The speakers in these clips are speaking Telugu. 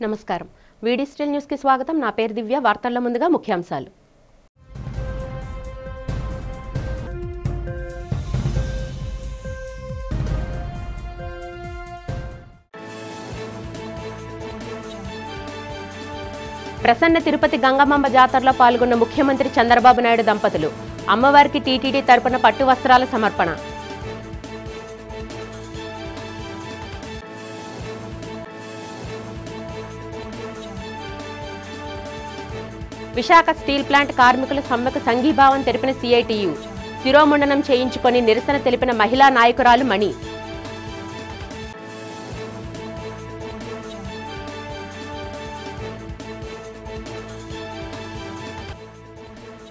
నమస్కారం. వీడిస్టిల్ న్యూస్ కి స్వాగతం. నా పేరు దివ్య. వార్తల్లో ముందుగా ముఖ్యాంశాలు. ప్రసన్న తిరుపతి గంగమాంబ జాతరలో పాల్గొన్న ముఖ్యమంత్రి చంద్రబాబు నాయుడు దంపతులు. అమ్మవారికి టీటీడీ తరపున పట్టు వస్త్రాల సమర్పణ. విశాఖ స్టీల్ ప్లాంట్ కార్మికుల సమ్మెకు సంఘీభావం తెలిపిన సిఐటియు. శిరోముండనం చేయించుకొని నిరసన తెలిపిన మహిళా నాయకురాలు మణి.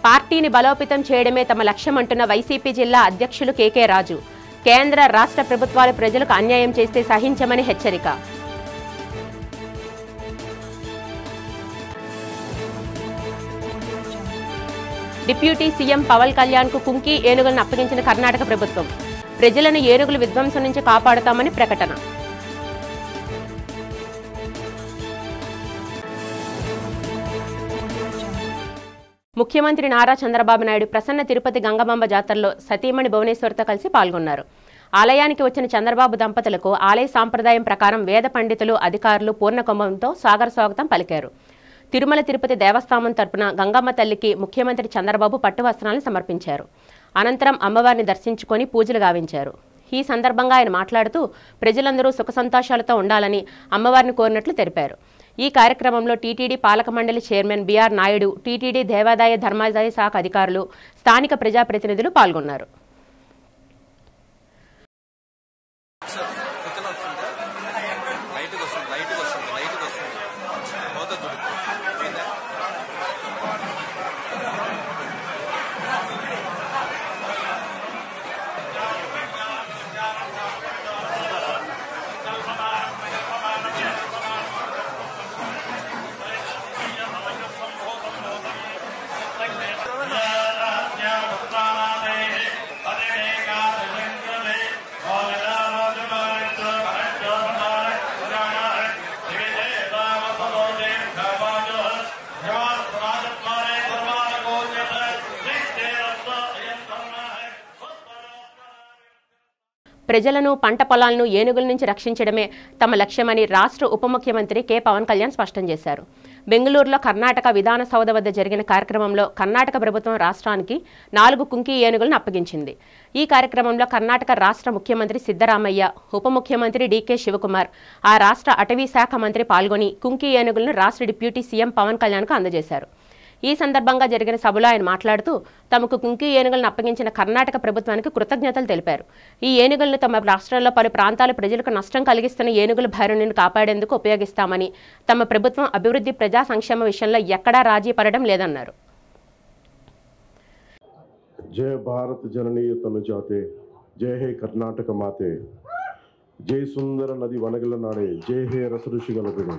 పార్టీని బలోపేతం చేయడమే తమ లక్ష్యమంటున్న వైసీపీ జిల్లా అధ్యక్షులు కేకే రాజు. కేంద్ర రాష్ట్ర ప్రభుత్వాలు ప్రజలకు అన్యాయం చేస్తే సహించమని హెచ్చరిక. డిప్యూటీ సీఎం పవన్ కళ్యాణ్ కు కుంకి ఏనుగులను అప్పగించిన కర్ణాటక ప్రభుత్వం. ప్రజలను ఏనుగుల విధ్వంసం నుంచి కాపాడుతామని ప్రకటన. ముఖ్యమంత్రి నారా చంద్రబాబు నాయుడు ప్రసన్న తిరుపతి గంగమాంబ జాతరలో సతీమణి భువనేశ్వర్తో కలిసి పాల్గొన్నారు. ఆలయానికి వచ్చిన చంద్రబాబు దంపతులకు ఆలయ సాంప్రదాయం ప్రకారం వేద పండితులు, అధికారులు పూర్ణకుంభంతో సాగర స్వాగతం పలికారు. తిరుమల తిరుపతి దేవస్థానం తరపున గంగమ్మ తల్లికి ముఖ్యమంత్రి చంద్రబాబు పట్టు వస్త్రాలను సమర్పించారు. అనంతరం అమ్మవారిని దర్శించుకొని పూజలు గావించారు. ఈ సందర్భంగా ఆయన మాట్లాడుతూ ప్రజలందరూ సుఖ సంతోషాలతో ఉండాలని అమ్మవారిని కోరినట్లు తెలిపారు. ఈ కార్యక్రమంలో టీటీడీ పాలక మండలి చైర్మన్ బిఆర్ నాయుడు, టీటీడీ దేవాదాయ ధర్మాదాయ శాఖ అధికారులు, స్థానిక ప్రజాప్రతినిధులు పాల్గొన్నారు. ప్రజలను, పంట పొలాలను ఏనుగుల నుంచి రక్షించడమే తమ లక్ష్యమని రాష్ట్ర ఉప ముఖ్యమంత్రి కె పవన్ కళ్యాణ్ స్పష్టం చేశారు. బెంగళూరులో కర్ణాటక విధాన సౌధ వద్ద జరిగిన కార్యక్రమంలో కర్ణాటక ప్రభుత్వం రాష్ట్రానికి 4 కుంకి ఏనుగులను అప్పగించింది. ఈ కార్యక్రమంలో కర్ణాటక రాష్ట్ర ముఖ్యమంత్రి సిద్ధరామయ్య, ఉప ముఖ్యమంత్రి డికే శివకుమార్, ఆ రాష్ట్ర అటవీ శాఖ మంత్రి పాల్గొని కుంకి ఏనుగులను రాష్ట్ర డిప్యూటీ సీఎం పవన్ కళ్యాణ్కు అందజేశారు. ఈ సందర్భంగా జరిగిన సభలో ఆయన మాట్లాడుతూ తమకు కుంకి ఏనుగులను అప్పగించిన కర్ణాటక ప్రభుత్వానికి కృతజ్ఞతలు తెలిపారు. ఈ ఏనుగులను తమ రాష్ట్రంలో పలు ప్రాంతాల ప్రజలకు నష్టం కలిగిస్తున్న ఏనుగుల బారి నుండి కాపాడేందుకు ఉపయోగిస్తామని, తమ ప్రభుత్వం అభివృద్ధి, ప్రజా సంక్షేమ విషయంలో ఎక్కడా రాజీ పడడం లేదన్నారు. జయ భారత్ జననీయ తనుజాతే, జయ హే కర్ణాటక మాతే, జయ సుందర నది వనగల నాడే, జయ హే రసఋషిగల బిడు.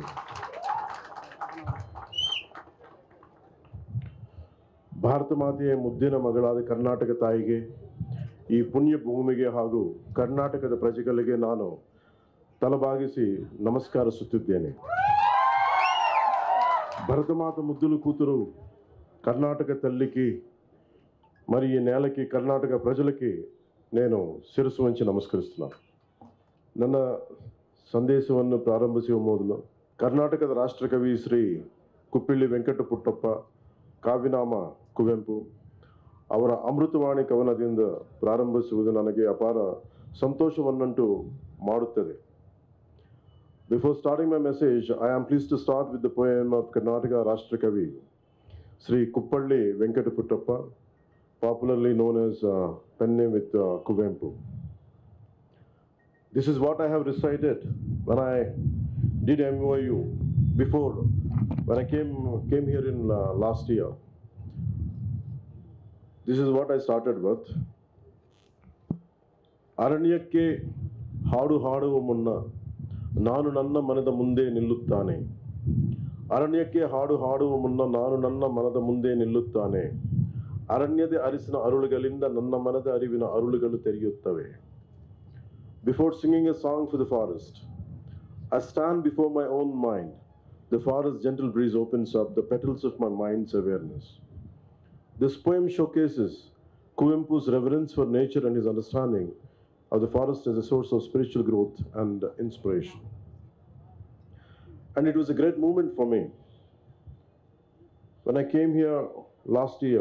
ಭಾರತ ಮಾತೆಯ ಮುದ್ದಿನ ಮಗಳಾದ ಕರ್ನಾಟಕ ತಾಯಿಗೆ, ಈ ಪುಣ್ಯ ಭೂಮಿಗೆ ಹಾಗೂ ಕರ್ನಾಟಕದ ಪ್ರಜೆಗಳಿಗೆ ನಾನು ತಲೆಬಾಗಿಸಿ ನಮಸ್ಕರಿಸುತ್ತಿದ್ದೇನೆ. భరతమాత ముద్దులు కూతురు కర్ణాటక తల్లికి, మరి ఈ నేలకి, కర్ణాటక ప్రజలకి నేను శిరస్సు వంచి ನಮಸ್ಕರಿస్తున్నాను. ನನ್ನ ಸಂದೇಶವನ್ನು ಪ್ರಾರಂಭಿಸುವ ಮೊದಲು ಕರ್ನಾಟಕದ ರಾಷ್ಟ್ರಕವಿ ಶ್ರೀ ಕುಪ್ಪಿಳ್ಳಿ ವೆಂಕಟ ಪುಟ್ಟಪ್ಪ, ಕಾವ್ಯನಾಮ ಕುವೆಂಪು ಅವರ ಅಮೃತವಾಣಿ ಕವನದಿಂದ ಪ್ರಾರಂಭಿಸುವುದು ನನಗೆ ಅಪಾರ ಸಂತೋಷವನ್ನುಂಟು ಮಾಡುತ್ತದೆ. Before starting my message, I am pleased to start with the poem of Karnataka Rashtrakavi Sri Kuppalli Venkata Puttappa, popularly known as pen name with Kuvempu. This is what I have recited when I did MOU before, when I came here in last year. This is what I started with. ಅರಣ್ಯಕ್ಕೆ ಹಾಡು ಹಾಡುವ ಮುನ್ನ ನಾನು ನನ್ನ ಮನದ ಮುಂದೆ ನಿಲ್ಲುತ್ತಾನೆ. ಅರಣ್ಯಕ್ಕೆ ಹಾಡು ಹಾಡುವ ಮುನ್ನ ನಾನು ನನ್ನ ಮನದ ಮುಂದೆ ನಿಲ್ಲುತ್ತಾನೆ. ಅರಣ್ಯದ ಅರಿಸಿನ ಅರುಳುಗಳಿಂದ ನನ್ನ ಮನದ ಅರಿವಿನ ಅರುಳುಗಳು ತೆರೆಯುತ್ತವೆ. Before singing a song for the forest, I stand before my own mind, the forest's gentle breeze opens up the petals of my mind's awareness. This poem showcases Kuvempu's reverence for nature and his understanding of the forest as a source of spiritual growth and inspiration. And it was a great moment for me when I came here last year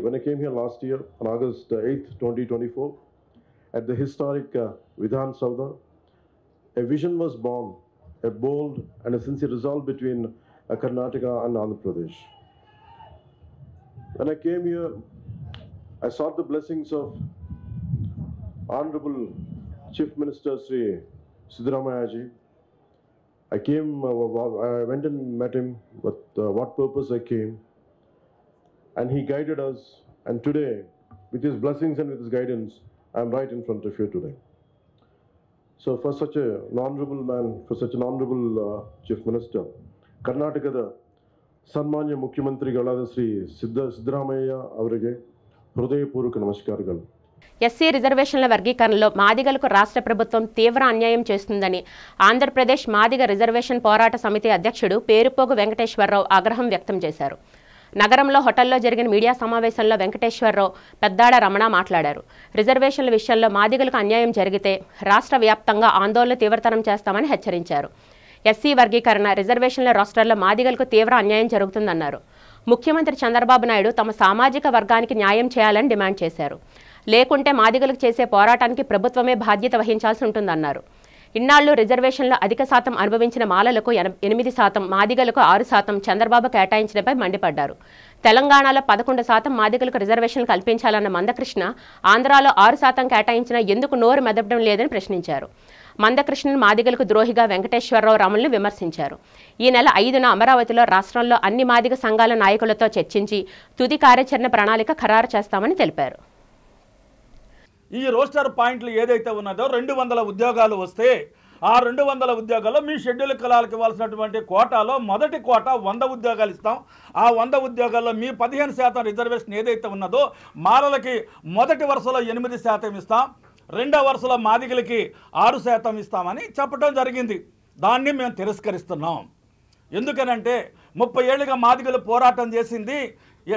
on August 8th, 2024, at the historic Vidhan Saudha. A vision was born, a bold and a sincere resolve between Karnataka and Andhra Pradesh. When I came here, I sought the blessings of Honorable Chief Minister Sri Siddaramaiah ji. I went and met him with what purpose I came, and he guided us. And today, with his blessings and with his guidance, I am right in front of you today. So for such an honorable man, for such an honorable Chief Minister, Karnataka Sanmanya Mukhyamantri Sri Siddaramaiah avarige హృదయపూర్వక నమస్కారాలు. ఎస్సీ రిజర్వేషన్ల వర్గీకరణలో మాదిగలకు రాష్ట్ర ప్రభుత్వం తీవ్ర అన్యాయం చేస్తుందని ఆంధ్రప్రదేశ్ మాదిగ రిజర్వేషన్ పోరాట సమితి అధ్యక్షుడు పేరుపోగు వెంకటేశ్వరరావు ఆగ్రహం వ్యక్తం చేశారు. నగరంలో హోటల్లో జరిగిన మీడియా సమావేశంలో వెంకటేశ్వరరావు, పెద్దాడ రమణ మాట్లాడారు. రిజర్వేషన్ల విషయంలో మాదిగలకు అన్యాయం జరిగితే రాష్ట్ర వ్యాప్తంగా ఆందోళన తీవ్రతరం చేస్తామని హెచ్చరించారు. ఎస్సీ వర్గీకరణ, రిజర్వేషన్ల రాష్ట్రాల్లో మాదిగలకు తీవ్ర అన్యాయం జరుగుతుందన్నారు. ముఖ్యమంత్రి చంద్రబాబు నాయుడు తమ సామాజిక వర్గానికి న్యాయం చేయాలని డిమాండ్ చేశారు. లేకుంటే మాదిగలకు చేసే పోరాటానికి ప్రభుత్వమే బాధ్యత వహించాల్సి ఉంటుందన్నారు. ఇన్నాళ్లు రిజర్వేషన్లో అధిక శాతం అనుభవించిన మాలలకు 8%, మాదిగలకు 6% చంద్రబాబు కేటాయించడంపై మండిపడ్డారు. తెలంగాణలో 11% మాదిగలకు రిజర్వేషన్లు కల్పించాలన్న మందకృష్ణ ఆంధ్రాలో 6% కేటాయించినా ఎందుకు నోరు మెదపడం లేదని ప్రశ్నించారు. మందకృష్ణన్ మాదిగలకు ద్రోహిగా వెంకటేశ్వరరావు రమణులు విమర్శించారు. ఈ నెల 5న అమరావతిలో రాష్ట్రంలో అన్ని మాదిగ సంఘాల నాయకులతో చర్చించి తుది కార్యాచరణ ప్రణాళిక ఖరారు చేస్తామని తెలిపారు. ఈ రోస్టర్ పాయింట్లు ఏదైతే ఉన్నదో 200 ఉద్యోగాలు వస్తే ఆ 200 ఉద్యోగాల్లో మీ షెడ్యూల్ కులాలకు ఇవ్వాల్సినటువంటి కోటాలో మొదటి కోటా 100 ఉద్యోగాలు ఇస్తాం. ఆ 100 ఉద్యోగాల్లో మీ 15% రిజర్వేషన్ ఏదైతే ఉన్నదో మాలలకి మొదటి వరుసలో 8% ఇస్తాం, రెండో వరుసలో మాదిగలకి 6% ఇస్తామని చెప్పడం జరిగింది. దాన్ని మేము తిరస్కరిస్తున్నాం. ఎందుకనంటే 30 ఏళ్ళుగా మాదిగలు పోరాటం చేసింది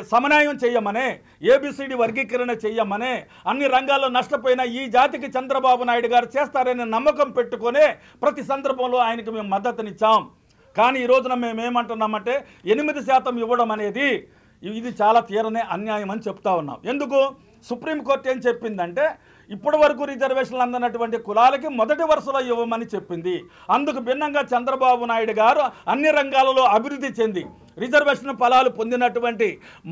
సమన్వయం చేయమనే, ఏబిసిడి వర్గీకరణ చెయ్యమనే, అన్ని రంగాల్లో నష్టపోయిన ఈ జాతికి చంద్రబాబు నాయుడు గారు చేస్తారనే నమ్మకం పెట్టుకునే ప్రతి సందర్భంలో ఆయనకు మేము మద్దతునిచ్చాం. కానీ ఈ రోజున మేము ఏమంటున్నామంటే 8% ఇవ్వడం అనేది ఇది చాలా తీరనే అన్యాయం అని చెప్తా ఉన్నాం. ఎందుకు? సుప్రీంకోర్టు ఏం చెప్పిందంటే ఇప్పటి వరకు రిజర్వేషన్లు అందనటువంటి కులాలకి మొదటి వరుసలో ఇవ్వమని చెప్పింది. అందుకు భిన్నంగా చంద్రబాబు నాయుడు గారు అన్ని రంగాలలో అభివృద్ధి చెంది రిజర్వేషన్ ఫలాలు పొందినటువంటి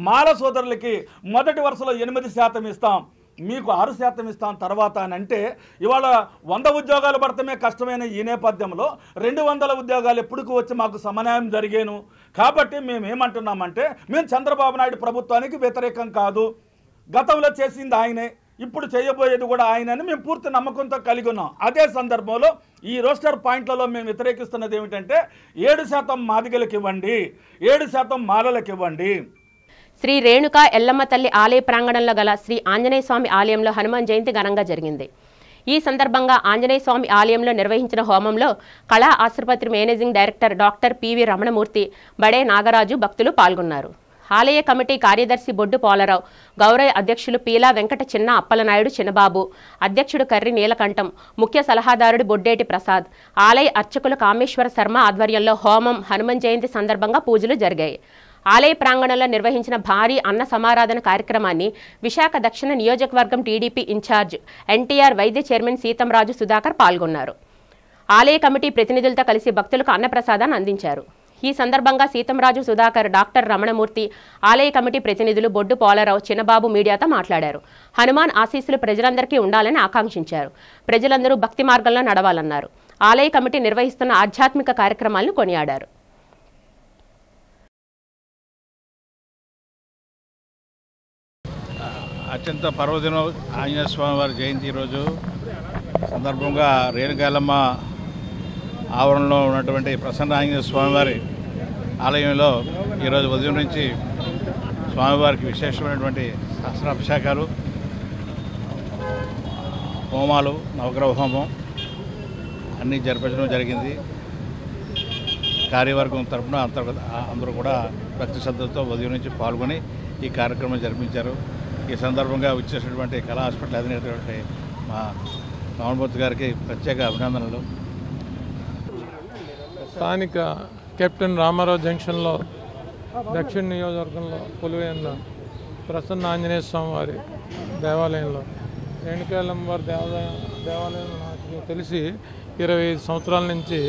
మాల సోదరులకి మొదటి వరుసలో 8% ఇస్తాం, మీకు 6% ఇస్తాం తర్వాత అని అంటే ఇవాళ 100 ఉద్యోగాలు పడటమే కష్టమైన ఈ నేపథ్యంలో 200 ఉద్యోగాలు ఎప్పుడుకు వచ్చి మాకు సమన్వయం జరిగేను. కాబట్టి మేము ఏమంటున్నామంటే మేము చంద్రబాబు నాయుడు ప్రభుత్వానికి వ్యతిరేకం కాదు. గతంలో చేసింది ఆయనే, ఇప్పుడు చేయబోయేది కూడా ఆయనని మేము పూర్తి నమ్మకంతో కలిగి ఉన్నాం. అదే సందర్భంలో ఈ రోస్టర్ పాయింట్లలో మేము వ్యతిరేకిస్తున్నది ఏమిటంటే 7% మాదిగలకు ఇవ్వండి, 7% మాలలకు ఇవ్వండి. శ్రీ రేణుకా ఎల్లమ్మ తల్లి ఆలయ ప్రాంగణంలో గల శ్రీ ఆంజనేయ స్వామి ఆలయంలో హనుమాన్ జయంతి ఘనంగా జరిగింది. ఈ సందర్భంగా ఆంజనేయ స్వామి ఆలయంలో నిర్వహించిన హోమంలో కళా ఆసుపత్రి managing director doctor PV Ramanamurthy, బడే నాగరాజు భక్తులు పాల్గొన్నారు. ఆలయ కమిటీ కార్యదర్శి బొడ్డు పోలరావు, గౌరవ అధ్యక్షులు పీలా వెంకట చిన్న అప్పలనాయుడు చిన్నబాబు, అధ్యక్షుడు కర్రి నీలకంఠం, ముఖ్య సలహాదారుడు బొడ్డేటి ప్రసాద్, ఆలయ అర్చకులు కామేశ్వర శర్మ ఆధ్వర్యంలో హోమం, హనుమాన్ జయంతి సందర్భంగా పూజలు జరిగాయి. ఆలయ ప్రాంగణంలో నిర్వహించిన భారీ అన్న సమారాధన కార్యక్రమాన్ని విశాఖ దక్షిణ నియోజకవర్గం టీడీపీ ఇన్ఛార్జ్ ఎన్టీఆర్ వైద్య చైర్మన్ సీతంరాజు సుధాకర్ పాల్గొన్నారు. ఆలయ కమిటీ ప్రతినిధులతో కలిసి భక్తులకు అన్నప్రసాదాన్ని అందించారు. ఈ సందర్భంగా సీతంరాజు సుధాకర్, డాక్టర్ రమణమూర్తి, ఆలయ కమిటీ ప్రతినిధులు బొడ్డు పోలరావు, చిన్నబాబు మీడియాతో మాట్లాడారు. హనుమాన్ ఆశీస్సులు ప్రజలందరికీ ఉండాలని ఆకాంక్షించారు. ప్రజలందరూ భక్తి మార్గంలో నడవాలన్నారు. ఆలయ కమిటీ నిర్వహిస్తున్న ఆధ్యాత్మిక కార్యక్రమాలను కొనియాడారు. అత్యంత పర్వదినం ఆంజనేయ స్వామి వారి జయంతి రోజు సందర్భంగా రేణుకాయలమ్మ ఆవరణలో ఉన్నటువంటి ప్రసన్న ఆంజనేయ స్వామివారి ఆలయంలో ఈరోజు ఉదయం నుంచి స్వామివారికి విశేషమైనటువంటి సహస్రాభిషేకాలు, హోమాలు, నవగ్రహ హోమం అన్నీ జరిపించడం జరిగింది. కార్యవర్గం తరఫున అందరూ కూడా భక్తి శ్రద్ధలతో ఉదయం నుంచి పాల్గొని ఈ కార్యక్రమం జరిపించారు. ఈ సందర్భంగా వచ్చేసినటువంటి కళా హాస్పిటల్ అధినేత మా రామమూర్తి గారికి ప్రత్యేక అభినందనలు. స్థానిక కెప్టెన్ రామారావు జంక్షన్లో దక్షిణ నియోజకవర్గంలో కొలువైన ప్రసన్న ఆంజనేయ స్వామి వారి దేవాలయంలో రేణుకాయలమ్మవారి దేవాలయం నాకు తెలిసి 25 సంవత్సరాల నుంచి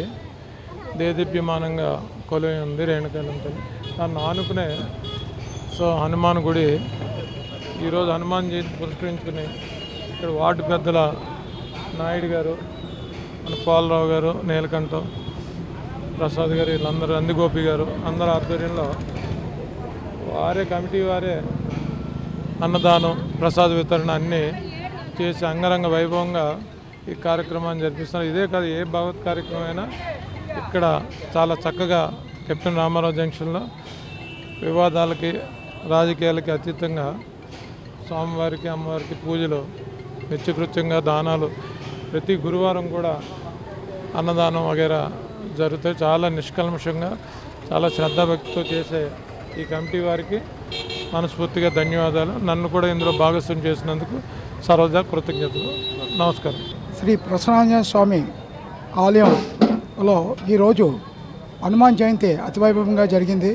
దేదీప్యమానంగా కొలువై ఉంది రేణుకాయలమ్మ తల్లి. దాన్ని ఆనుకునే హనుమాన్ గుడి ఈరోజు హనుమాన్ జయంతి పురస్కరించుకుని ఇక్కడ వార్డు పెద్దల నాయుడు గారు, మన పాలరావు గారు, నీలకంఠం ప్రసాద్ గారు, వీళ్ళందరూ అందిగోపి గారు అందరి ఆధ్వర్యంలో వారే కమిటీ వారే అన్నదానం ప్రసాద వితరణ అన్నీ చేసి అంగరంగ వైభవంగా ఈ కార్యక్రమాన్ని జరిపిస్తున్నారు. ఇదే కాదు, ఏ భగవత్ కార్యక్రమం అయినా ఇక్కడ చాలా చక్కగా కెప్టెన్ రామారావు జంక్షన్లో వివాదాలకి రాజకీయాలకి అతీతంగా స్వామివారికి అమ్మవారికి పూజలు నిత్యకృత్యంగా దానాలు ప్రతి గురువారం కూడా అన్నదానం వగైరా జరుగుతాయి. చాలా నిష్కల్మషంగా చాలా శ్రద్ధాభక్తితో చేసే ఈ కమిటీ వారికి మనస్ఫూర్తిగా ధన్యవాదాలు. నన్ను కూడా ఇందులో భాగస్వామ్యం చేసినందుకు సర్వదా కృతజ్ఞతలు. నమస్కారం. శ్రీ ప్రసన్నాంజనేయ స్వామి ఆలయంలో ఈరోజు హనుమాన్ జయంతి అతివైభవంగా జరిగింది.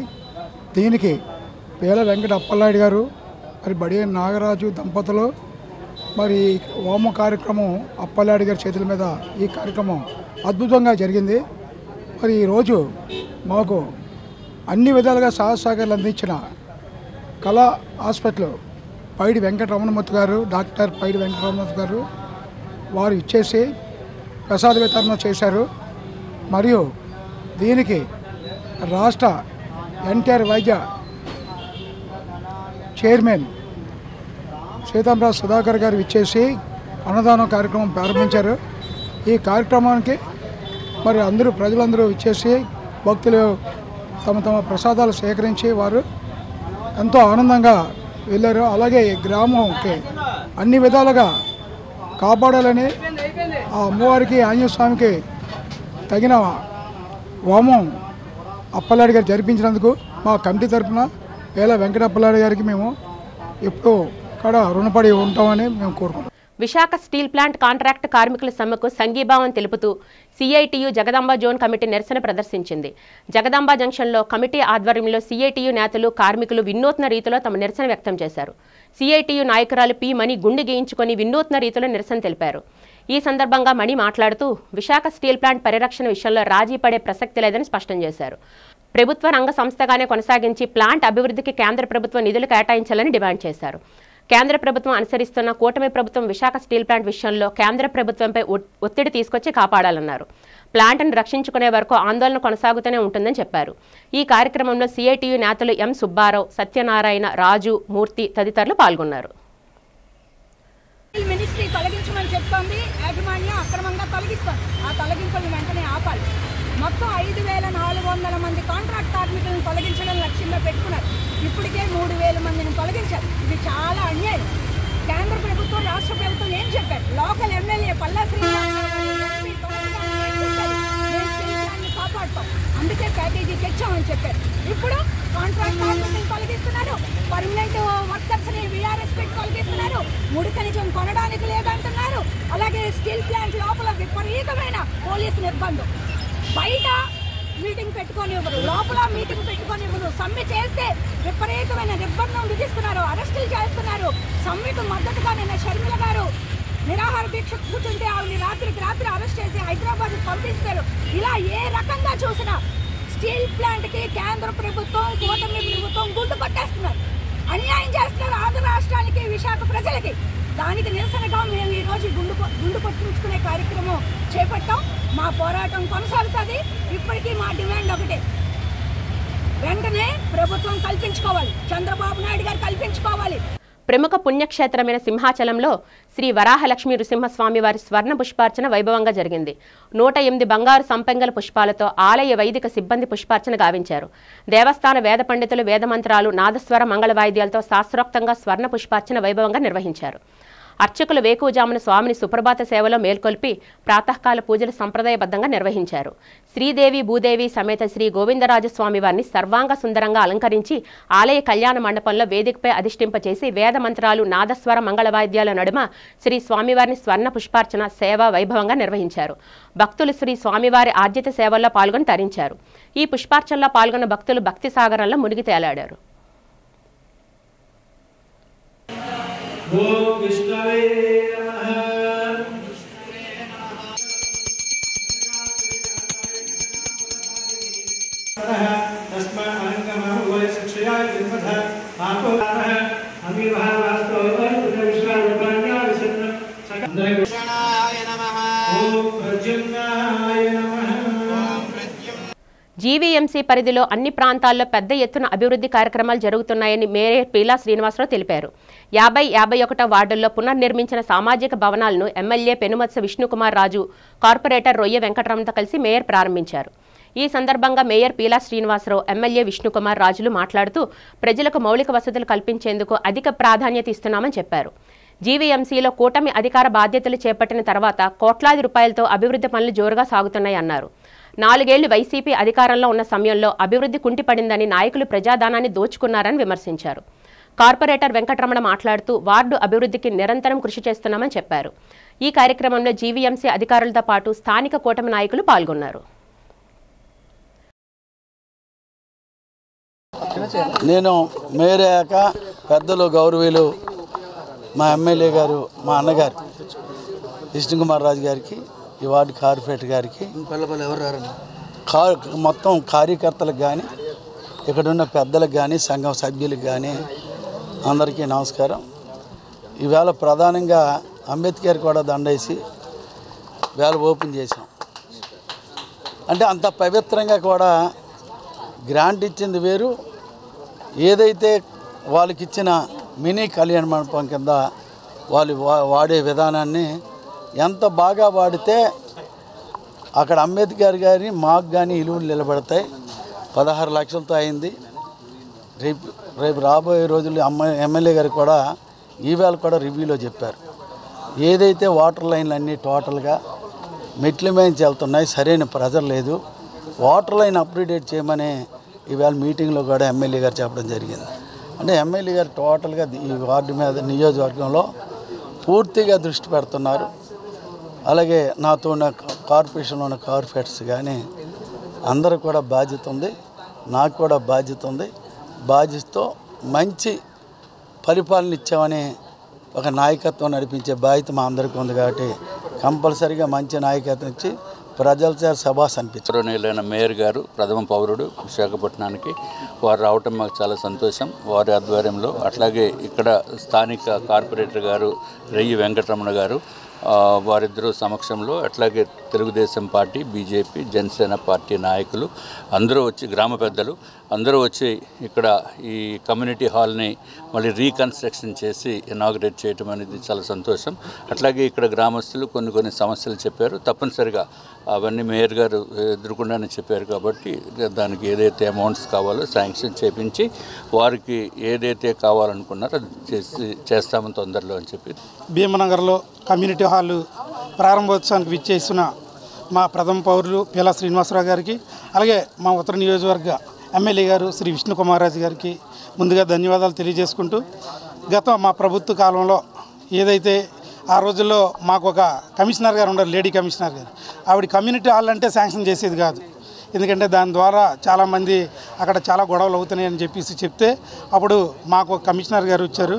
దీనికి పేల వెంకట అప్పలనాయుడు గారు మరి బడి నాగరాజు దంపతులు మరి హోమ కార్యక్రమం అప్పలనాయుడు గారి చేతుల మీద ఈ కార్యక్రమం అద్భుతంగా జరిగింది. మరి ఈరోజు మాకు అన్ని విధాలుగా సహకారాలు అందించిన కళా హాస్పిటల్ పైడి వెంకటరమణమూర్తి గారు, డాక్టర్ పైడి వెంకటరమణమూర్తి గారు వారు ఇచ్చేసి ప్రసాద వితరణ చేశారు. మరియు దీనికి రాష్ట్ర ఎన్టీఆర్ వైద్య చైర్మన్ సీతాంరాజు సుధాకర్ గారు ఇచ్చేసి అన్నదానం కార్యక్రమం ప్రారంభించారు. ఈ కార్యక్రమానికి మరి ప్రజలందరూ ఇచ్చేసి భక్తులు తమ తమ ప్రసాదాలు సేకరించి వారు ఎంతో ఆనందంగా వెళ్ళారు. అలాగే ఈ గ్రామంకి అన్ని విధాలుగా కాపాడాలని ఆ అమ్మవారికి ఆంజనేయ స్వామికి తగిన హోమం అప్పలనాయుడు గారు జరిపించినందుకు మా కమిటీ తరఫున వేల వెంకట అప్పలనాయుడు గారికి మేము ఎప్పుడూ కూడా రుణపడి ఉంటామని మేము కోరుకుంటాం. విశాఖ స్టీల్ ప్లాంట్ కాంట్రాక్ట్ కార్మికుల సమ్మెకు సంఘీభావం తెలుపుతూ సిఐటియు జగదాంబ జోన్ కమిటీ నిరసన ప్రదర్శించింది. జగదాంబ జంక్షన్లో కమిటీ ఆధ్వర్యంలో సిఐటియు నేతలు కార్మికులు వినూత్న రీతిలో తమ నిరసన వ్యక్తం చేశారు. సిఐటియు నాయకురాలు పి మణి గుండె గీయించుకొని వినూత్న రీతిలో నిరసన తెలిపారు. ఈ సందర్భంగా మణి మాట్లాడుతూ విశాఖ స్టీల్ ప్లాంట్ పరిరక్షణ విషయంలో రాజీ పడే ప్రసక్తి లేదని స్పష్టం చేశారు. ప్రభుత్వ రంగ సంస్థగానే కొనసాగించి ప్లాంట్ అభివృద్ధికి కేంద్ర ప్రభుత్వం నిధులు కేటాయించాలని డిమాండ్ చేశారు. కేంద్ర ప్రభుత్వం అనుసరిస్తున్న కూటమి ప్రభుత్వం విశాఖ స్టీల్ ప్లాంట్ విషయంలో కేంద్ర ప్రభుత్వంపై ఒత్తిడి తీసుకొచ్చి కాపాడాలన్నారు. ప్లాంట్ను రక్షించుకునే వరకు ఆందోళన కొనసాగుతూనే ఉంటుందని చెప్పారు. ఈ కార్యక్రమంలో సిఐటియు నేతలు ఎం సుబ్బారావు, సత్యనారాయణ, రాజు, మూర్తి తదితరులు పాల్గొన్నారు. మినిస్ట్రీ తొలగించమని చెప్తోంది, యాజమాన్యం అక్రమంగా తొలగిస్తోంది. ఆ తొలగింపులను వెంటనే ఆపాలి. మొత్తం 5,400 మంది కాంట్రాక్ట్ కార్మికులను తొలగించడం లక్ష్యంగా పెట్టుకున్నారు. ఇప్పటికే 3,000 మందిని తొలగించారు. ఇది చాలా అన్యాయం. కేంద్ర ప్రభుత్వం, రాష్ట్ర ప్రభుత్వం ఏం చెప్పారు? లోకల్ ఎమ్మెల్యే పల్లా శ్రీనివాసరావు కాపాడుతాం, అందుకే ప్యాకేజీ తెచ్చామని చెప్పారు. ఇప్పుడు కాంట్రాక్ట్ కార్మికులను తొలగిస్తున్నారు, పర్మనెంట్ వర్కర్స్ ని వీఆర్ఎస్ పెట్టి తొలగిస్తున్నారు, ముడి ఖనిజం కొనడానికి లేదంటున్నారు. అలాగే స్టీల్ ప్లాంట్ లోపల విపరీతమైన పోలీసు నిర్బంధం. బయట మీటింగ్ పెట్టుకొని ఇవ్వరు, లోపల మీటింగ్ పెట్టుకొని ఇవ్వరు. సమ్మె చేస్తే విపరీతమైన నిర్బంధం విధిస్తున్నారు, అరెస్టులు చేస్తున్నారు. సమ్మెకు మద్దతుగా నిన్న షర్మిల గారు నిరాహార దీక్ష కూర్చుంటే ఆవిడ రాత్రికి రాత్రి అరెస్ట్ చేసి హైదరాబాద్ పంపిస్తారు. ఇలా ఏ రకంగా చూసినా స్టీల్ ప్లాంట్కి కేంద్ర ప్రభుత్వం, కూటమి ప్రభుత్వం గుండు కొట్టేస్తున్నారు, అన్యాయం చేస్తున్నారు ఆంధ్ర రాష్ట్రానికి, విశాఖ ప్రజలకి. దానికి నిరసనగా మేము ఈరోజు గుండు కొట్టించుకునే కార్యక్రమం చేపట్టాం. మా పోరాటం కొనసాగుతుంది. ఇప్పటికీ మా డిమాండ్ ఒకటే, వెంటనే ప్రభుత్వం కల్పించుకోవాలి, చంద్రబాబు నాయుడు గారు కల్పించుకోవాలి. ప్రముఖ పుణ్యక్షేత్రమైన సింహాచలంలో శ్రీ వరాహలక్ష్మి నృసింహస్వామి వారి స్వర్ణ పుష్పార్చన వైభవంగా జరిగింది. 108 బంగారు సంపెంగల పుష్పాలతో ఆలయ వైదిక సిబ్బంది పుష్పార్చన గావించారు. దేవస్థాన వేద పండితులు వేదమంత్రాలు, నాదస్వర మంగళ వాయిద్యాలతో శాస్త్రోక్తంగా స్వర్ణ పుష్పార్చన వైభవంగా నిర్వహించారు. అర్చకులు వేకువజామున స్వామిని సుప్రభాత సేవలో మేల్కొల్పి ప్రాతకాల పూజలు సంప్రదాయబద్ధంగా నిర్వహించారు. శ్రీదేవి భూదేవి సమేత శ్రీ గోవిందరాజస్వామి వారిని సర్వాంగ సుందరంగా అలంకరించి ఆలయ కళ్యాణ మండపంలో వేదికపై అధిష్ఠింపచేసి వేద మంత్రాలు నాదస్వర మంగళవాద్యాల నడుమ శ్రీ స్వామివారిని స్వర్ణ పుష్పార్చన సేవా వైభవంగా నిర్వహించారు. భక్తులు శ్రీ స్వామివారి ఆర్జిత సేవల్లో పాల్గొని తరించారు. ఈ పుష్పార్చనలో పాల్గొన్న భక్తులు భక్తి సాగరంలో మునిగి తేలాడారు. ఓం విష్ణవే నమః. జీవీఎంసీ పరిధిలో అన్ని ప్రాంతాల్లో పెద్ద ఎత్తున అభివృద్ధి కార్యక్రమాలు జరుగుతున్నాయని మేయర్ పీలా శ్రీనివాసరావు తెలిపారు. 50-51 వార్డుల్లో పునర్నిర్మించిన సామాజిక భవనాలను ఎమ్మెల్యే పెనుమత్స విష్ణుకుమార్ రాజు, కార్పొరేటర్ రొయ్య వెంకటరమణతో కలిసి మేయర్ ప్రారంభించారు. ఈ సందర్భంగా మేయర్ పీలా శ్రీనివాసరావు, ఎమ్మెల్యే విష్ణుకుమార్ రాజులు మాట్లాడుతూ ప్రజలకు మౌలిక వసతులు కల్పించేందుకు అధిక ప్రాధాన్యత ఇస్తున్నామని చెప్పారు. జీవీఎంసీలో కూటమి అధికార బాధ్యతలు చేపట్టిన తర్వాత కోట్లాది రూపాయలతో అభివృద్ధి పనులు జోరుగా సాగుతున్నాయన్నారు. 4 ఏళ్లు వైసీపీ అధికారంలో ఉన్న సమయంలో అభివృద్ధి కుంటిపడిందని, నాయకులు ప్రజాదానాన్ని దోచుకున్నారని విమర్శించారు. కార్పొరేటర్ వెంకటరమణ మాట్లాడుతూ వార్డు అభివృద్ధికి నిరంతరం కృషి చేస్తున్నామని చెప్పారు. ఈ కార్యక్రమంలో జీవీఎంసీ అధికారులతో పాటు స్థానిక కూటమి నాయకులు పాల్గొన్నారు. నేను మేయర్ అయ్యాక పెద్దలు గౌరవీయులు మా ఎమ్మెల్యే గారు, మా అన్నగారు విష్ణుకుమార్ రాజు గారికి, ఈ వార్డు కార్పొరేటర్ గారికి, మొత్తం కార్యకర్తలకు కానీ, ఇక్కడున్న పెద్దలకు కానీ, సంఘం సభ్యులకు కానీ అందరికీ నమస్కారం. ఈవేళ ప్రధానంగా అంబేద్కర్ కూడా దండేసి వేళ ఓపెన్ చేసాం. అంటే అంత పవిత్రంగా కూడా గ్రాంట్ ఇచ్చింది వేరు, ఏదైతే వాళ్ళకి ఇచ్చిన మినీ కళ్యాణ మండపం కింద వాళ్ళు వాడే విధానాన్ని ఎంత బాగా వాడితే అక్కడ అంబేద్కర్ గారి మాకు కానీ ఇలువలు నిలబడతాయి. 16 లక్షలతో అయింది. రేపు రాబోయే రోజుల్లో ఎమ్మెల్యే గారు కూడా ఈవేళ కూడా రివ్యూలో చెప్పారు, ఏదైతే వాటర్ లైన్లు అన్నీ టోటల్గా మెట్ల మీద వెళ్తున్నాయి, సరైన ప్రెజర్ లేదు, వాటర్ లైన్ అప్గ్రేడేట్ చేయమని ఈవేళ మీటింగ్లో కూడా ఎమ్మెల్యే గారు చెప్పడం జరిగింది. అంటే ఎమ్మెల్యే గారు టోటల్గా ఈ వార్డు మీద, నియోజకవర్గంలో పూర్తిగా దృష్టి పెడుతున్నారు. అలాగే నాతో ఉన్న కార్పొరేషన్లో ఉన్న కార్పొరేటర్స్ కానీ అందరూ కూడా బాధ్యత ఉంది, నాకు కూడా బాధ్యత ఉంది. బాధ్యతతో మంచి పరిపాలన ఇచ్చామని ఒక నాయకత్వం నడిపించే బాధ్యత మా అందరికీ ఉంది. కాబట్టి కంపల్సరీగా మంచి నాయకత్వం ఇచ్చి ప్రజల సభాస్ అనిపించారు. గౌరవనీయులైన మేయర్ గారు, ప్రథమ పౌరుడు విశాఖపట్నానికి, వారు రావటం మాకు చాలా సంతోషం. వారి ఆధ్వర్యంలో అట్లాగే ఇక్కడ స్థానిక కార్పొరేటర్ గారు రొయ్య వెంకటరమణ గారు, వారిద్దరూ సమక్షంలో, అట్లాగే Telugu Desam party, BJP, Janasena party నాయకులు అందరూ వచ్చి, గ్రామ పెద్దలు అందరూ వచ్చి ఇక్కడ ఈ కమ్యూనిటీ హాల్ని మళ్ళీ రీకన్స్ట్రక్షన్ చేసి ఇనాగ్రేట్ చేయటం అనేది చాలా సంతోషం. అట్లాగే ఇక్కడ గ్రామస్తులు కొన్ని సమస్యలు చెప్పారు, తప్పనిసరిగా అవన్నీ మేయర్ గారు ఎదుర్కొండానే చెప్పారు. కాబట్టి దానికి ఏదైతే అమౌంట్స్ కావాలో శాంక్షన్ చేపించి వారికి ఏదైతే కావాలనుకున్నారో అది చేస్తామని తొందరలో అని చెప్పి భీమనగర్లో కమ్యూనిటీ హాల్ ప్రారంభోత్సవానికి విచ్చేసిన మా ప్రథమ పౌరులు పీలా శ్రీనివాసరావు గారికి, అలాగే మా ఉత్తర నియోజకవర్గ ఎమ్మెల్యే గారు శ్రీ విష్ణుకుమార్ రాజు గారికి ముందుగా ధన్యవాదాలు తెలియజేసుకుంటూ, గత మా ప్రభుత్వ కాలంలో ఏదైతే ఆ రోజుల్లో మాకు ఒక కమిషనర్ గారు ఉన్నారు, లేడీ కమిషనర్ గారు, ఆవిడ కమ్యూనిటీ హాల్ అంటే శాంక్షన్ చేసేది కాదు. ఎందుకంటే దాని ద్వారా చాలామంది అక్కడ చాలా గొడవలు అవుతున్నాయని చెప్పేసి చెప్తే, అప్పుడు మాకు కమిషనర్ గారు వచ్చారు,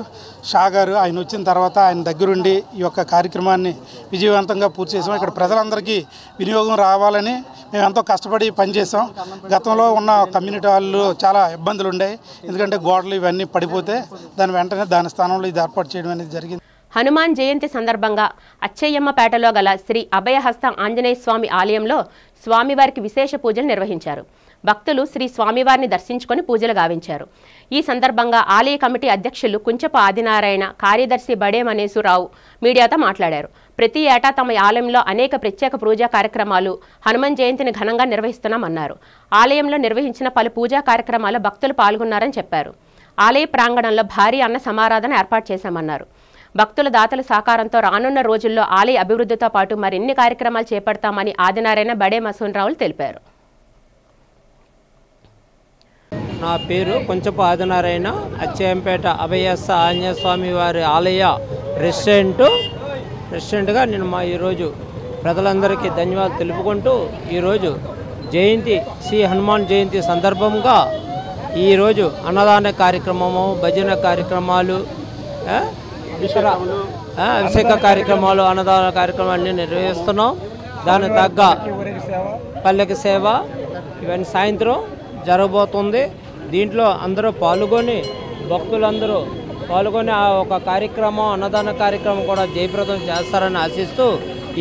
షా గారు. ఆయన వచ్చిన తర్వాత ఆయన దగ్గరుండి ఈ యొక్క కార్యక్రమాన్ని విజయవంతంగా పూర్తి చేసాం. ఇక్కడ ప్రజలందరికీ వినియోగం రావాలని మేము ఎంతో కష్టపడి పనిచేసాం. గతంలో ఉన్న కమ్యూనిటీ హాల్లో చాలా ఇబ్బందులు ఉన్నాయి, ఎందుకంటే గోడలు ఇవన్నీ పడిపోతే వెంటనే దాని స్థానంలో ఇది ఏర్పాటు చేయడం అనేది జరిగింది. హనుమాన్ జయంతి సందర్భంగా అచ్చయ్యమ్మపేటలో గల శ్రీ అభయహస్త ఆంజనేయ స్వామి ఆలయంలో స్వామివారికి విశేష పూజలు నిర్వహించారు. భక్తులు శ్రీ స్వామివారిని దర్శించుకొని పూజలు గావించారు. ఈ సందర్భంగా ఆలయ కమిటీ అధ్యక్షులు కుంచపు ఆదినారాయణ, కార్యదర్శి బడే మనీసురావు మీడియాతో మాట్లాడారు. ప్రతి ఏటా తమ ఆలయంలో అనేక ప్రత్యేక పూజా కార్యక్రమాలు, హనుమాన్ జయంతిని ఘనంగా నిర్వహిస్తున్నామన్నారు. ఆలయంలో నిర్వహించిన పలు పూజా కార్యక్రమాల్లో భక్తులు పాల్గొన్నారని చెప్పారు. ఆలయ ప్రాంగణంలో భారీ అన్న సమారాధన ఏర్పాటు చేశామన్నారు. భక్తుల దాతల సహకారంతో రానున్న రోజుల్లో ఆలయ అభివృద్ధితో పాటు మరిన్ని కార్యక్రమాలు చేపడతామని ఆదినారాయణ బడే మసూన్రావులు తెలిపారు. నా పేరు కొంచెపు ఆదినారాయణ. అచ్చంపేట అభయస్త ఆంజనేయ స్వామి వారి ఆలయ ప్రెసిడెంట్గా నేను ఈరోజు ప్రజలందరికీ ధన్యవాదాలు తెలుపుకుంటూ ఈరోజు జయంతి శ్రీ హనుమాన్ జయంతి సందర్భంగా ఈరోజు అన్నదాన కార్యక్రమము, భజన కార్యక్రమాలు, అభిషేక కార్యక్రమాలు, అన్నదాన కార్యక్రమాన్ని నిర్వహిస్తున్నాం. దానికి తగ్గ పల్లకి సేవ ఇవన్నీ సాయంత్రం జరగబోతుంది. దీంట్లో అందరూ పాల్గొని భక్తులందరూ పాల్గొని ఆ ఒక కార్యక్రమం, అన్నదాన కార్యక్రమం కూడా జయప్రదం చేస్తారని ఆశిస్తూ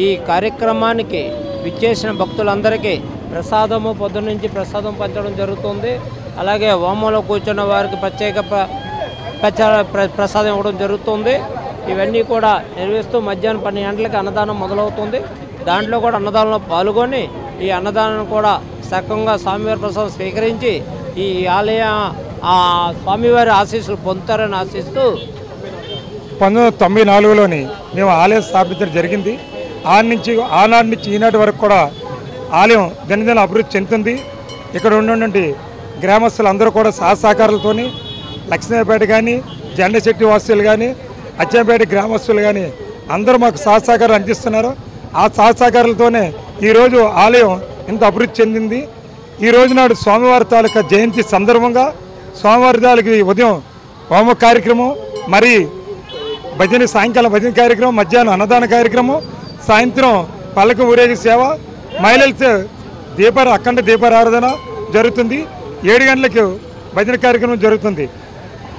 ఈ కార్యక్రమానికి విచ్చేసిన భక్తులందరికీ ప్రసాదము పొద్దున్నుంచి ప్రసాదం పంచడం జరుగుతుంది. అలాగే హోమంలో కూర్చున్న వారికి ప్రత్యేక ప్రసాదం ఇవ్వడం జరుగుతుంది. ఇవన్నీ కూడా నిర్వహిస్తూ మధ్యాహ్నం 12 గంటలకి అన్నదానం మొదలవుతుంది. దాంట్లో కూడా అన్నదానంలో పాల్గొని ఈ అన్నదానం కూడా సక్రమంగా స్వామివారి ప్రసాదం స్వీకరించి ఈ ఆలయ స్వామివారి ఆశీస్సులు పొందుతారని ఆశిస్తూ 1994లోని మేము ఆలయం స్థాపించడం జరిగింది. ఆనాటి నుంచి ఈనాటి వరకు కూడా ఆలయం దినదిన అభివృద్ధి చెందుతుంది. ఇక్కడ ఉన్నటువంటి గ్రామస్తులందరూ కూడా సహకారాలతో లక్ష్మీపేట కానీ, జెండశెట్టి వాసులు కానీ, అచ్చంపేట గ్రామస్తులు కానీ అందరూ మాకు సహకారం అందిస్తున్నారు. ఆ సహకారాలతోనే ఈరోజు ఆలయం ఇంత అభివృద్ధి చెందింది. ఈ రోజు నాడు స్వామివారి తాలూకా జయంతి సందర్భంగా స్వామివారి తాలూకి ఉదయం హోమ కార్యక్రమం, మరి సాయంకాలం భజన కార్యక్రమం, మధ్యాహ్నం అన్నదాన కార్యక్రమం, సాయంత్రం పల్లకి ఊరేగి సేవ, మహిళలతో అఖండ దీపారాధన జరుగుతుంది. 7 గంటలకు భజన కార్యక్రమం జరుగుతుంది.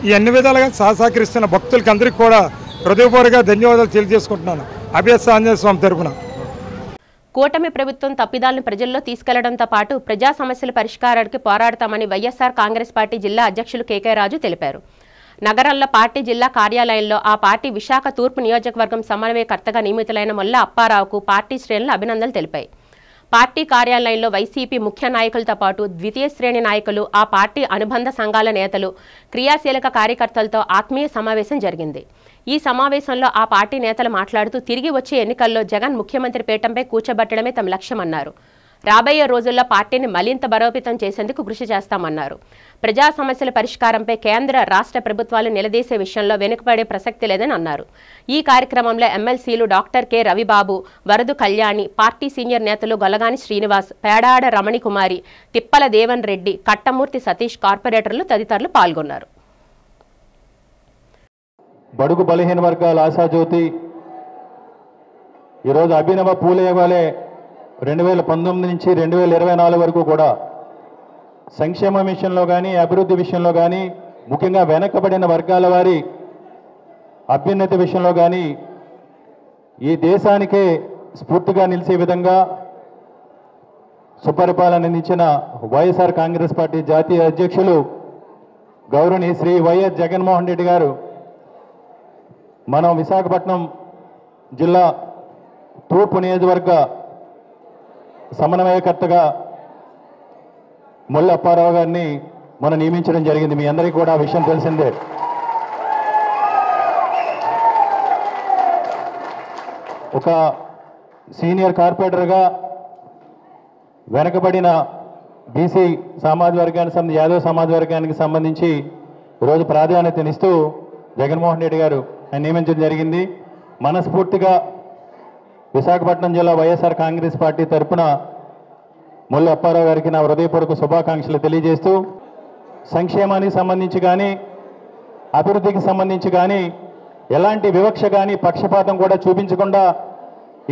ఈ అన్ని విధాలుగా సహకరిస్తున్న భక్తులకి అందరికీ కూడా హృదయపూర్వక ధన్యవాదాలు తెలియజేసుకుంటున్నాను అభయస్త ఆంజనేయ స్వామి తరపున. కూటమి ప్రభుత్వం తప్పిదాలను ప్రజల్లో తీసుకెళ్లడంతో పాటు ప్రజా సమస్యల పరిష్కారానికి పోరాడతామని వైఎస్ఆర్ కాంగ్రెస్ పార్టీ జిల్లా అధ్యక్షులు కేకే రాజు తెలిపారు. నగరంలో పార్టీ జిల్లా కార్యాలయంలో ఆ పార్టీ విశాఖ తూర్పు నియోజకవర్గం సమన్వయకర్తగా నియమితులైన మొల్ల అప్పారావుకు పార్టీ శ్రేణులు అభినందనలు తెలిపాయి. పార్టీ కార్యాలయంలో వైసీపీ ముఖ్య నాయకులతో పాటు ద్వితీయ శ్రేణి నాయకులు, ఆ పార్టీ అనుబంధ సంఘాల నేతలు, క్రియాశీలక కార్యకర్తలతో ఆత్మీయ సమావేశం జరిగింది. ఈ సమావేశంలో ఆ పార్టీ నేతలు మాట్లాడుతూ తిరిగి వచ్చే ఎన్నికల్లో జగన్ ముఖ్యమంత్రి పీఠంపై కూర్చోబెట్టడమే తమ లక్ష్యమన్నారు. రాబోయే రోజుల్లో పార్టీని మరింత బలోపేతం చేసేందుకు కృషి చేస్తామన్నారు. ప్రజా సమస్యల పరిష్కారంపై కేంద్ర రాష్ట్ర ప్రభుత్వాలు నిలదీసే విషయంలో వెనుకబడే ప్రసక్తి లేదని అన్నారు. ఈ కార్యక్రమంలో ఎమ్మెల్సీలు doctor K Ravibabu, Varadu Kalyani, party senior నేతలు గొలగాని శ్రీనివాస్, పేడాడ రమణికుమారి, తిప్పల దేవన్ రెడ్డి, కట్టమూర్తి సతీష్, కార్పొరేటర్లు తదితరులు పాల్గొన్నారు. బడుగు బలహీన వర్గాల ఆశాజ్యోతి ఈరోజు అభినవ పూలే వాలే 2019 నుంచి 2024 వరకు కూడా సంక్షేమ విషయంలో కానీ, అభివృద్ధి విషయంలో కానీ, ముఖ్యంగా వెనకబడిన వర్గాల వారి అభ్యున్నతి విషయంలో కానీ ఈ దేశానికే స్ఫూర్తిగా నిలిచే విధంగా సుపరిపాలన అందించిన వైఎస్ఆర్ కాంగ్రెస్ పార్టీ జాతీయ అధ్యక్షులు గౌరవనీయ శ్రీ వైఎస్ జగన్మోహన్ రెడ్డి గారు మనం విశాఖపట్నం జిల్లా తూర్పు నియోజకవర్గ సమన్వయకర్తగా మొల్ల అప్పారావు గారిని మనం నియమించడం జరిగింది. మీ అందరికీ కూడా ఆ విషయం తెలిసిందే. ఒక సీనియర్ కార్పొరేటర్గా వెనకబడిన బీసీ సమాజ్ వర్గానికి యాదవ్ సమాజ్ వర్గానికి సంబంధించి ఈరోజు ప్రాధాన్యతనిస్తూ జగన్మోహన్ రెడ్డి గారు ఆయన నియమించడం జరిగింది. మనస్ఫూర్తిగా విశాఖపట్నం జిల్లా వైఎస్ఆర్ కాంగ్రెస్ పార్టీ తరఫున మొల్ల అప్పారావు గారికి నా హృదయపూర్వక శుభాకాంక్షలు తెలియజేస్తూ సంక్షేమానికి సంబంధించి కానీ, అభివృద్ధికి సంబంధించి కానీ ఎలాంటి వివక్ష కానీ, పక్షపాతం కూడా చూపించకుండా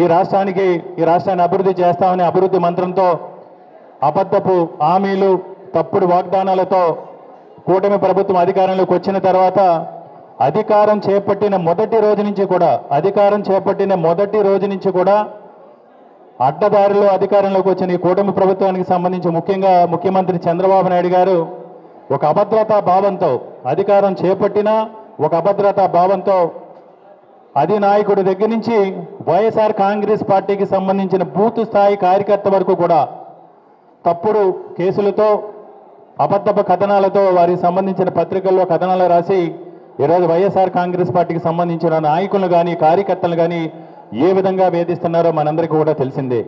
ఈ రాష్ట్రాన్ని అభివృద్ధి చేస్తామని అభివృద్ధి మంత్రంతో అబద్ధపు హామీలు, తప్పుడు వాగ్దానాలతో కూటమి ప్రభుత్వం అధికారంలోకి వచ్చిన తర్వాత అధికారం చేపట్టిన మొదటి రోజు నుంచి కూడా అడ్డదారిలో అధికారంలోకి వచ్చిన ఈ కూటమి ప్రభుత్వానికి సంబంధించి ముఖ్యంగా ముఖ్యమంత్రి చంద్రబాబు నాయుడు గారు ఒక అభద్రతా భావంతో అధికారం చేపట్టిన ఒక అభద్రతా భావంతో అధినాయకుడి దగ్గర నుంచి వైఎస్ఆర్ కాంగ్రెస్ పార్టీకి సంబంధించిన బూత్ స్థాయి కార్యకర్త వరకు కూడా తప్పుడు కేసులతో, అబద్ధపు కథనాలతో వారికి సంబంధించిన పత్రికల్లో కథనాలు రాసి ఈరోజు వైఎస్ఆర్ కాంగ్రెస్ పార్టీకి సంబంధించిన నాయకులను కానీ కార్యకర్తలు కానీ ఏ విధంగా వేధిస్తున్నారో మనందరికీ కూడా తెలిసిందే.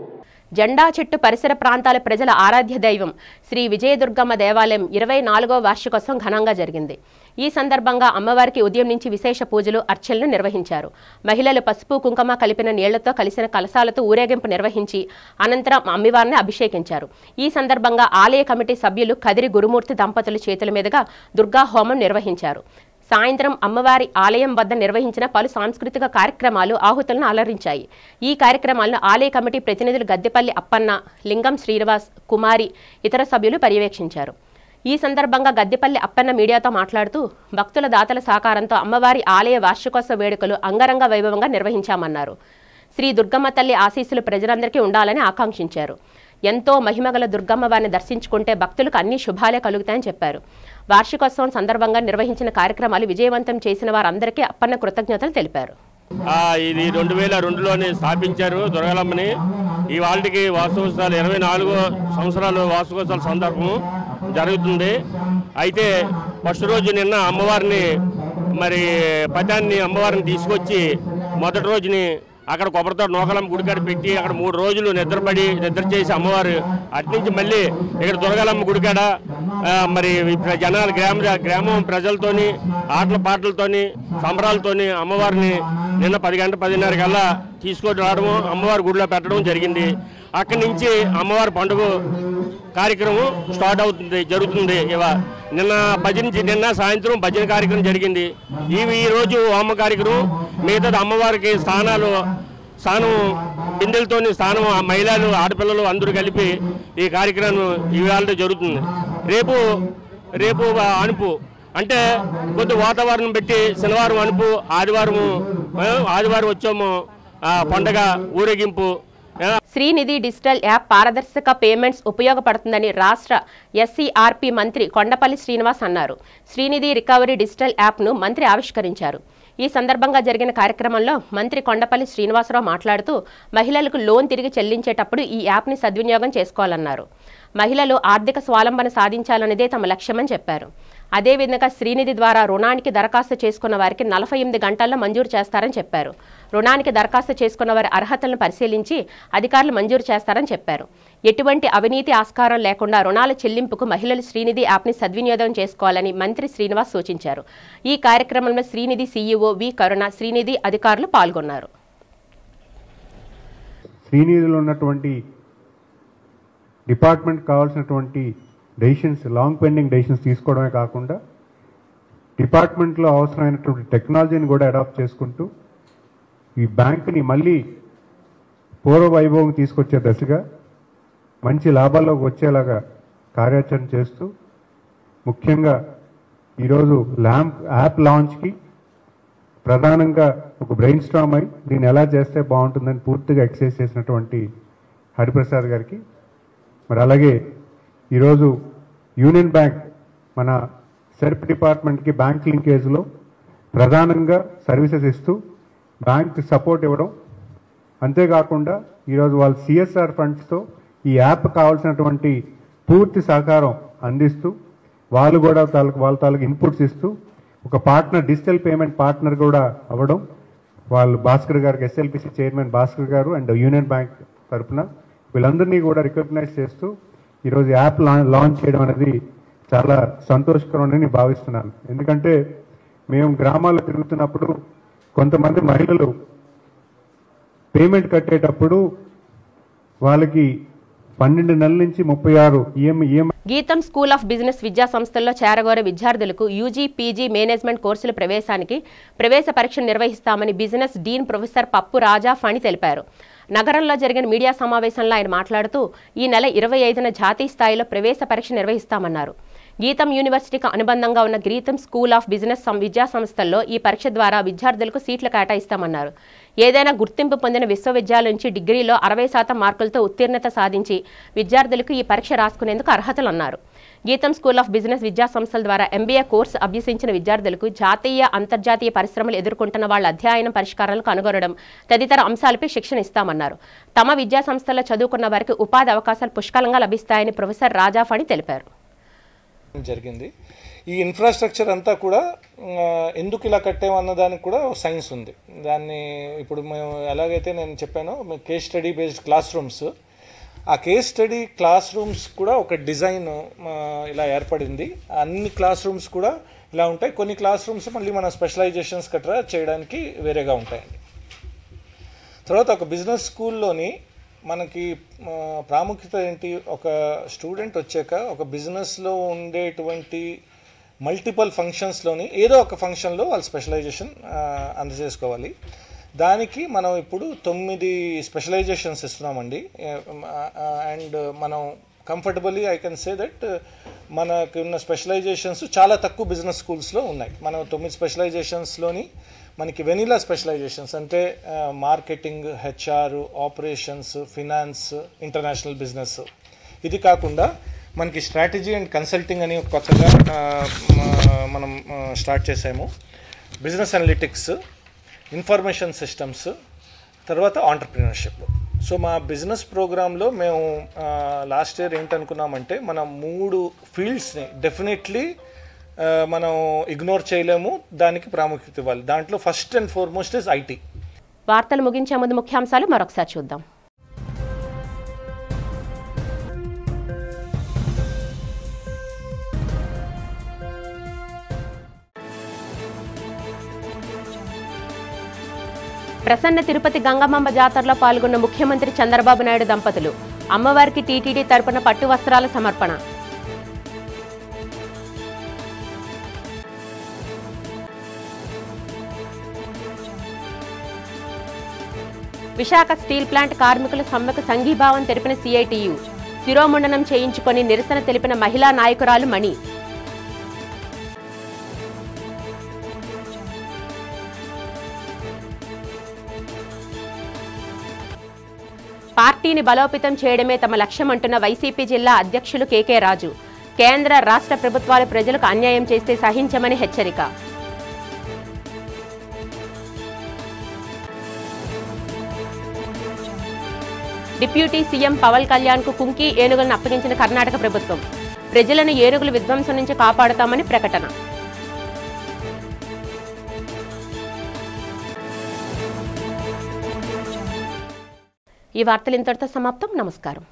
జెండా చెట్టు పరిసర ప్రాంతాల ప్రజల ఆరాధ్య దైవం శ్రీ విజయదుర్గమ్మ దేవాలయం 24వ వార్షికోత్సవం ఘనంగా జరిగింది. ఈ సందర్భంగా అమ్మవారికి ఉదయం నుంచి విశేష పూజలు అర్చనలు నిర్వహించారు. మహిళలు పసుపు కుంకుమ కలిపిన నీళ్లతో కలిసిన కలశాలతో ఊరేగింపు నిర్వహించి అనంతరం అమ్మవారిని అభిషేకించారు. ఈ సందర్భంగా ఆలయ కమిటీ సభ్యులు కదిరి గురుమూర్తి దంపతుల చేతుల మీదుగా దుర్గా హోమం నిర్వహించారు. సాయంత్రం అమ్మవారి ఆలయం వద్ద నిర్వహించిన పలు సాంస్కృతిక కార్యక్రమాలు ఆహుతులను అలరించాయి. ఈ కార్యక్రమాలను ఆలయ కమిటీ ప్రతినిధులు గద్దెపల్లి అప్పన్న, లింగం శ్రీనివాస్, కుమారి, ఇతర సభ్యులు పర్యవేక్షించారు. ఈ సందర్భంగా గద్దెపల్లి అప్పన్న మీడియాతో మాట్లాడుతూ భక్తుల దాతల సహకారంతో అమ్మవారి ఆలయ వార్షికోత్సవ వేడుకలు అంగరంగ వైభవంగా నిర్వహించామన్నారు. శ్రీ దుర్గమ్మ తల్లి ఆశీస్సులు ప్రజలందరికీ ఉండాలని ఆకాంక్షించారు. ఎంతో మహిమగల దుర్గమ్మ వారిని దర్శించుకుంటే భక్తులకు అన్ని శుభాలే కలుగుతాయని చెప్పారు. వార్షికోత్సవం సందర్భంగా నిర్వహించిన కార్యక్రమాలు విజయవంతం చేసిన వారందరికీ అప్పన్న కృతజ్ఞతలు తెలిపారు. ఇది 2002లోనే స్థాపించారు దుర్గలమ్మని. ఈ వాళ్ళకి వార్షికోత్సవాలు 24 సంవత్సరాలు వార్షికోత్సవాల సందర్భం జరుగుతుంది. అయితే ఫస్ట్ రోజు నిన్న అమ్మవారిని మరి పదాన్ని అమ్మవారిని తీసుకొచ్చి మొదటి రోజుని అక్కడ కొబ్బరితో నూకలమ్మ గుడికాడ పెట్టి అక్కడ 3 రోజులు నిద్ర చేసి అమ్మవారు అట్నుంచి మళ్ళీ ఇక్కడ దుర్గలమ్మ గుడికాడ మరి జనాలు గ్రామం ప్రజలతోని ఆటల పాటలతోని సంబరాలతోని అమ్మవారిని నిన్న 10 గంటల 10:30 కల్లా తీసుకొని రావడము అమ్మవారి గుడిలో పెట్టడం జరిగింది. అక్కడి నుంచి అమ్మవారి పండుగ కార్యక్రమం స్టార్ట్ జరుగుతుంది. నిన్న సాయంత్రం భజన కార్యక్రమం జరిగింది. ఈ రోజు హోమ కార్యక్రమం. మిగతా అమ్మవారికి స్నానం బిందెలతోని స్నానం మహిళలు ఆడపిల్లలు అందరూ కలిపి ఈ కార్యక్రమం ఇవాళ జరుగుతుంది. రేపు అనుపు అంటే కొద్ది వాతావరణం పెట్టి శనివారం అనుపు, ఆదివారం వచ్చాము పండగ ఊరేగింపు. శ్రీనిధి డిజిటల్ యాప్ పారదర్శక పేమెంట్స్ ఉపయోగపడుతుందని రాష్ట్ర ఎస్సీఆర్పీ మంత్రి కొండపల్లి శ్రీనివాస్ అన్నారు. శ్రీనిధి రికవరీ డిజిటల్ యాప్ను మంత్రి ఆవిష్కరించారు. ఈ సందర్భంగా జరిగిన కార్యక్రమంలో మంత్రి కొండపల్లి శ్రీనివాసరావు మాట్లాడుతూ మహిళలకు లోన్ తిరిగి చెల్లించేటప్పుడు ఈ యాప్ని సద్వినియోగం చేసుకోవాలన్నారు. మహిళలు ఆర్థిక స్వావలంబన సాధించాలన్నదే తమ లక్ష్యమని చెప్పారు. అదేవిధంగా శ్రీనిధి ద్వారా రుణానికి దరఖాస్తు చేసుకున్న వారికి 48 గంటల్లో మంజూరు చేస్తారని చెప్పారు. రుణానికి దరఖాస్తు చేసుకున్న వారి అర్హతలను పరిశీలించి అధికారులు మంజూరు చేస్తారని చెప్పారు. ఎటువంటి అవినీతి ఆస్కారం లేకుండా రుణాల చెల్లింపుకు మహిళలు శ్రీనిధి యాప్ని సద్వినియోగం చేసుకోవాలని మంత్రి శ్రీనివాస్ సూచించారు. ఈ కార్యక్రమంలో శ్రీనిధి సీఈఓ వి కరుణ, శ్రీనిధి అధికారులు పాల్గొన్నారు. శ్రీనిధిలో ఉన్నటువంటి డిపార్ట్మెంట్ కావాల్సినటువంటి డెసిషన్స్, లాంగ్ పెండింగ్ డెసిషన్స్ తీసుకోవడమే కాకుండా డిపార్ట్మెంట్లో అవసరమైనటువంటి టెక్నాలజీని కూడా అడాప్ట్ చేసుకుంటూ ఈ బ్యాంక్ని మళ్ళీ పూర్వ వైభవం తీసుకొచ్చే దశగా మంచి లాభాల్లోకి వచ్చేలాగా కార్యాచరణ చేస్తూ ముఖ్యంగా ఈరోజు యాప్ లాంచ్కి ప్రధానంగా ఒక బ్రెయిన్ స్టార్మ్ అయి దీన్ని ఎలా చేస్తే బాగుంటుందని పూర్తిగా ఎక్సైజ్ చేసినటువంటి హరిప్రసాద్ గారికి, మరి అలాగే ఈరోజు యూనియన్ బ్యాంక్ మన సెర్ప్ డిపార్ట్మెంట్కి బ్యాంక్ లింకేజ్లో ప్రధానంగా సర్వీసెస్ ఇస్తూ బ్యాంక్ సపోర్ట్ ఇవ్వడం, అంతేకాకుండా ఈరోజు వాళ్ళు సిఎస్ఆర్ ఫండ్స్తో ఈ యాప్ కావాల్సినటువంటి పూర్తి సహకారం అందిస్తూ వాళ్ళు కూడా వాళ్ళ తాలూకు ఇన్పుట్స్ ఇస్తూ ఒక పార్ట్నర్, డిజిటల్ పేమెంట్ పార్ట్నర్ కూడా అవ్వడం, వాళ్ళు భాస్కర్ గారికి, ఎస్ఎల్పిసి చైర్మన్ భాస్కర్ గారు అండ్ యూనియన్ బ్యాంక్ తరఫున వీళ్ళందరినీ కూడా రికగ్నైజ్ చేస్తూ ఈరోజు యాప్ లాంచ్ చేయడం అనేది చాలా సంతోషకరమని నేను భావిస్తున్నాను. ఎందుకంటే మేము గ్రామాల్లో తిరుగుతున్నప్పుడు కొంతమంది మహిళలు పేమెంట్ కట్టేటప్పుడు వాళ్ళకి 12 నెలల నుంచి 36 ఈఎంఐ. గీతం స్కూల్ ఆఫ్ బిజినెస్ విద్యా సంస్థల్లో చేరగోరే విద్యార్థులకు యూజీ, పీజీ మేనేజ్మెంట్ కోర్సుల ప్రవేశానికి ప్రవేశ పరీక్ష నిర్వహిస్తామని బిజినెస్ డీన్ ప్రొఫెసర్ పప్పు రాజా ఫణి తెలిపారు. నగరంలో జరిగిన మీడియా సమావేశంలో ఆయన మాట్లాడుతూ ఈ నెల 25న జాతీయ స్థాయిలో ప్రవేశ పరీక్ష నిర్వహిస్తామన్నారు. గీతం యూనివర్సిటీకి అనుబంధంగా ఉన్న గీతం స్కూల్ ఆఫ్ బిజినెస్ విద్యా సంస్థల్లో ఈ పరీక్ష ద్వారా విద్యార్థులకు సీట్లు కేటాయిస్తామన్నారు. ఏదైనా గుర్తింపు పొందిన విశ్వవిద్యాలయం నుంచి డిగ్రీలో 60% మార్కులతో ఉత్తీర్ణత సాధించి విద్యార్థులకు ఈ పరీక్ష రాసుకునేందుకు అర్హతలున్నారు. గీతం స్కూల్ ఆఫ్ బిజినెస్ విద్యా సంస్థల ద్వారా ఎంబీఏ కోర్సు అభ్యసించిన విద్యార్థులకు జాతీయ, అంతర్జాతీయ పరిశ్రమలు ఎదుర్కొంటున్న వాళ్ళ అధ్యయనం, పరిష్కారాలను కనుగొనడం తదితర అంశాలపై శిక్షణ ఇస్తామన్నారు. తమ విద్యా సంస్థల్లో చదువుకున్న వారికి ఉపాధి అవకాశాలు పుష్కలంగా లభిస్తాయని ప్రొఫెసర్ రాజా ఫణి తెలిపారు. జరిగింది. ఈ ఇన్ఫ్రాస్ట్రక్చర్ అంతా కూడా ఎందుకు ఇలా కట్టామన్న దానికి కూడా సైన్స్ ఉంది. దాన్ని ఇప్పుడు మేము ఎలాగైతే నేను చెప్పానో case study based class rooms, ఆ కేస్ స్టడీ క్లాస్ రూమ్స్ కూడా ఒక డిజైన్ ఇలా ఏర్పడింది. అన్ని క్లాస్ రూమ్స్ కూడా ఇలా ఉంటాయి. కొన్ని క్లాస్ రూమ్స్ మళ్ళీ మన స్పెషలైజేషన్స్ కట్రా చేయడానికి వేరేగా ఉంటాయండి. తర్వాత ఒక బిజినెస్ స్కూల్లోని మనకి ప్రాముఖ్యత ఏంటి, ఒక స్టూడెంట్ వచ్చాక ఒక బిజినెస్లో ఉండేటువంటి మల్టిపుల్ ఫంక్షన్స్లోని ఏదో ఒక ఫంక్షన్లో వాళ్ళు స్పెషలైజేషన్ అందజేసుకోవాలి. దానికి మనం ఇప్పుడు 9 స్పెషలైజేషన్స్ ఇస్తున్నామండి. అండ్ మనం comfortably I can say that మనకు ఉన్న స్పెషలైజేషన్స్ చాలా తక్కువ బిజినెస్ స్కూల్స్లో ఉన్నాయి. మనం 9 స్పెషలైజేషన్స్లోని మనకి వెనిలా స్పెషలైజేషన్స్ అంటే marketing, HR, operations, finance, international business. ఇది కాకుండా మనకి స్ట్రాటజీ అండ్ కన్సల్టింగ్ అని కొత్తగా మనం స్టార్ట్ చేసాము. బిజినెస్ అనలిటిక్స్, ఇన్ఫర్మేషన్ సిస్టమ్స్, తర్వాత ఆంటర్ప్రినర్షిప్. సో మా బిజినెస్ ప్రోగ్రాంలో మేము లాస్ట్ ఇయర్ ఏంటనుకున్నామంటే మనం 3 ఫీల్డ్స్ని డెఫినెట్లీ మనం ఇగ్నోర్ చేయలేము, దానికి ప్రాముఖ్యత ఇవ్వాలి. దాంట్లో first and foremost is IT. వార్తలు ముగించే ముందు ముఖ్యాంశాలు మరొకసారి చూద్దాం. ప్రసన్న తిరుపతి గంగమ్మ జాతరలో పాల్గొన్న ముఖ్యమంత్రి చంద్రబాబు నాయుడు దంపతులు. అమ్మవారికి టీటీడీ తరపున పట్టు వస్త్రాల సమర్పణ. విశాఖ స్టీల్ ప్లాంట్ కార్మికుల సమ్మెకు సంఘీభావం తెలిపిన సిఐటియు. శిరోముండనం చేయించుకొని నిరసన తెలిపిన మహిళా నాయకురాలు మణి. పార్టీని బలోపేతం చేయడమే తమ లక్ష్యమంటున్న వైసీపీ జిల్లా అధ్యక్షులు కేకే రాజు. కేంద్ర రాష్ట్ర ప్రభుత్వాలు ప్రజలకు అన్యాయం చేస్తే సహించమని హెచ్చరిక. డిప్యూటీ సీఎం పవన్ కళ్యాణ్ కు కుంకి ఏనుగులను అప్పగించిన కర్ణాటక ప్రభుత్వం. ప్రజలను ఏనుగుల విధ్వంసం నుంచి కాపాడుతామని ప్రకటన. ఈ వార్తలు ఇంతటితో సమాప్తం. నమస్కారం.